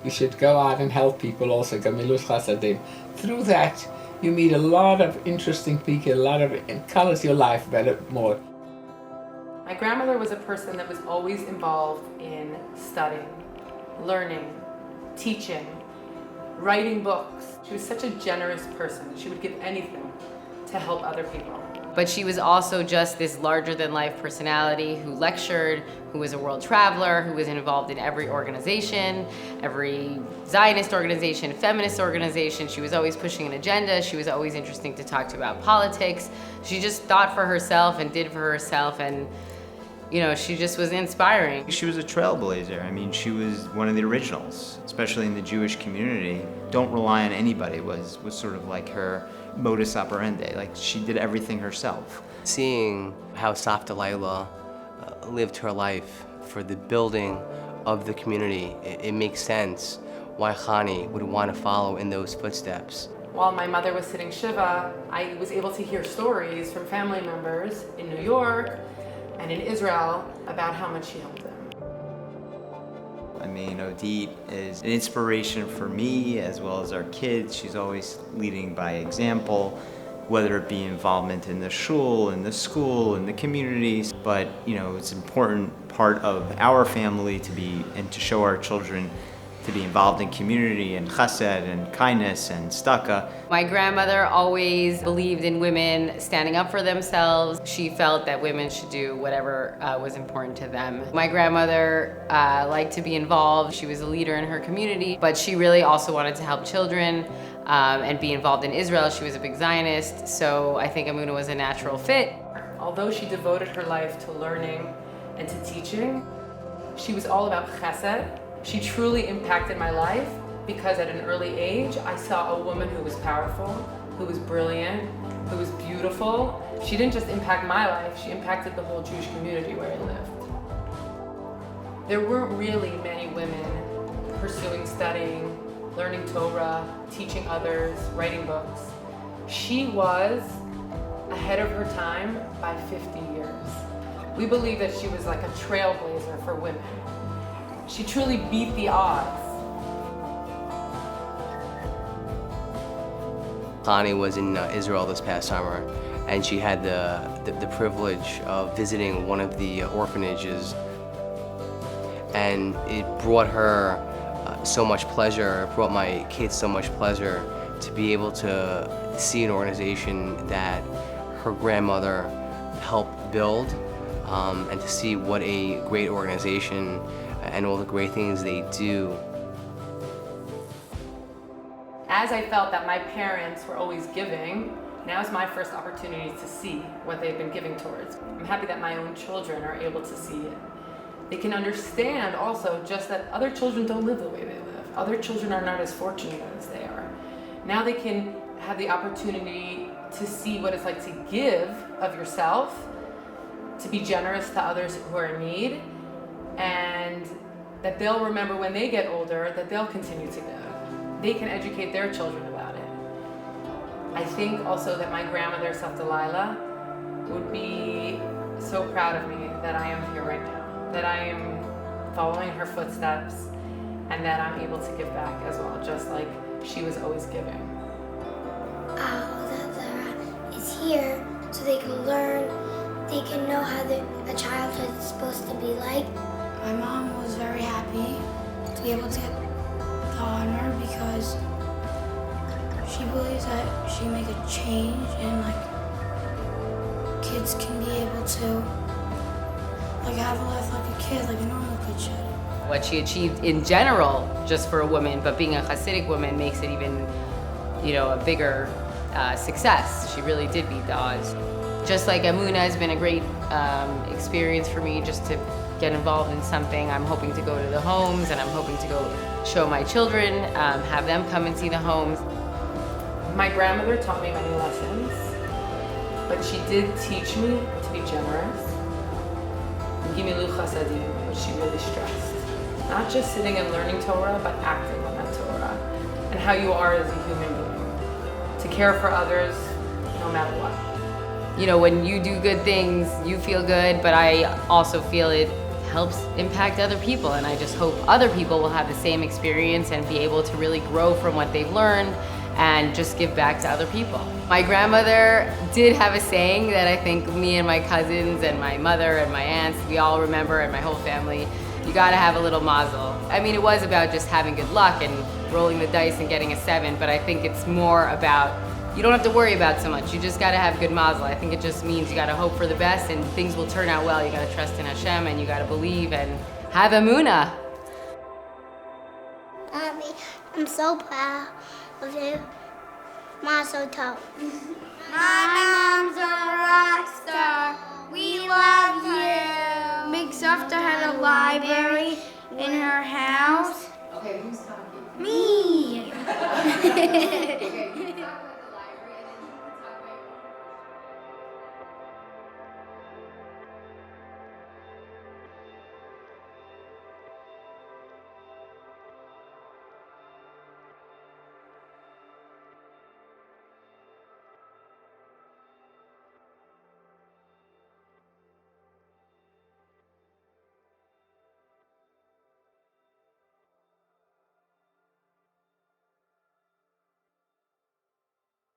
You should go out and help people also, Gamilut Chasadim. Through that, you meet a lot of interesting people, it colors your life better, more. My grandmother was a person that was always involved in studying, learning, teaching, writing books. She was such a generous person. She would give anything to help other people. But she was also just this larger-than-life personality who lectured, who was a world traveler, who was involved in every organization, every Zionist organization, feminist organization. She was always pushing an agenda. She was always interesting to talk to about politics. She just thought for herself and did for herself, and you know, she just was inspiring. She was a trailblazer. I mean, she was one of the originals, especially in the Jewish community. Don't rely on anybody was sort of like her modus operandi. Like, she did everything herself. Seeing how Savta Laila lived her life for the building of the community, it makes sense why Chani would want to follow in those footsteps. While my mother was sitting Shiva, I was able to hear stories from family members in New York and in Israel about how much she helped them. I mean, Odit is an inspiration for me as well as our kids. She's always leading by example, whether it be involvement in the shul, in the school, in the communities. But, you know, it's an important part of our family to be, and to show our children to be involved in community and chesed and kindness and tzedakah. My grandmother always believed in women standing up for themselves. She felt that women should do whatever was important to them. My grandmother liked to be involved. She was a leader in her community, but she really also wanted to help children and be involved in Israel. She was a big Zionist, so I think Emunah was a natural fit. Although she devoted her life to learning and to teaching, she was all about chesed. She truly impacted my life because at an early age, I saw a woman who was powerful, who was brilliant, who was beautiful. She didn't just impact my life, she impacted the whole Jewish community where I lived. There weren't really many women pursuing studying, learning Torah, teaching others, writing books. She was ahead of her time by 50 years. We believe that she was like a trailblazer for women. She truly beat the odds. Chani was in Israel this past summer, and she had the privilege of visiting one of the orphanages, and it brought her so much pleasure, it brought my kids so much pleasure to be able to see an organization that her grandmother helped build, and to see what a great organization and all the great things they do. As I felt that my parents were always giving, now is my first opportunity to see what they've been giving towards. I'm happy that my own children are able to see it. They can understand also just that other children don't live the way they live. Other children are not as fortunate as they are. Now they can have the opportunity to see what it's like to give of yourself, to be generous to others who are in need, and that they'll remember when they get older that they'll continue to give. They can educate their children about it. I think also that my grandmother, Savta Laila, would be so proud of me that I am here right now, that I am following her footsteps, and that I'm able to give back as well, just like she was always giving. That is here so they can learn, they can know how a childhood is supposed to be like. My mom was very happy to be able to get the honor because she believes that she make a change and like kids can be able to like have a life like a kid, like a normal kid should. What she achieved in general, just for a woman, but being a Hasidic woman makes it even, you know, a bigger success. She really did beat the odds. Just like Emunah has been a great experience for me just to get involved in something. I'm hoping to go to the homes, and I'm hoping to go show my children, have them come and see the homes. My grandmother taught me many lessons, but she did teach me to be generous. Gimilu chasadim, which she really stressed. Not just sitting and learning Torah, but acting on that Torah, and how you are as a human being. To care for others, no matter what. You know, when you do good things, you feel good, but I also feel it helps impact other people. And I just hope other people will have the same experience and be able to really grow from what they've learned and just give back to other people. My grandmother did have a saying that I think me and my cousins and my mother and my aunts, we all remember, and my whole family, you gotta have a little mazel. I mean, it was about just having good luck and rolling the dice and getting a 7, but I think it's more about, you don't have to worry about so much. You just gotta have good mazel. I think it just means you gotta hope for the best and things will turn out well. You gotta trust in Hashem and you gotta believe and have Emunah. Mommy, I'm so proud of you. Mazel tov. My mom's a rock star. We love you. Big Softa had a library in her house. Okay, who's talking? Me.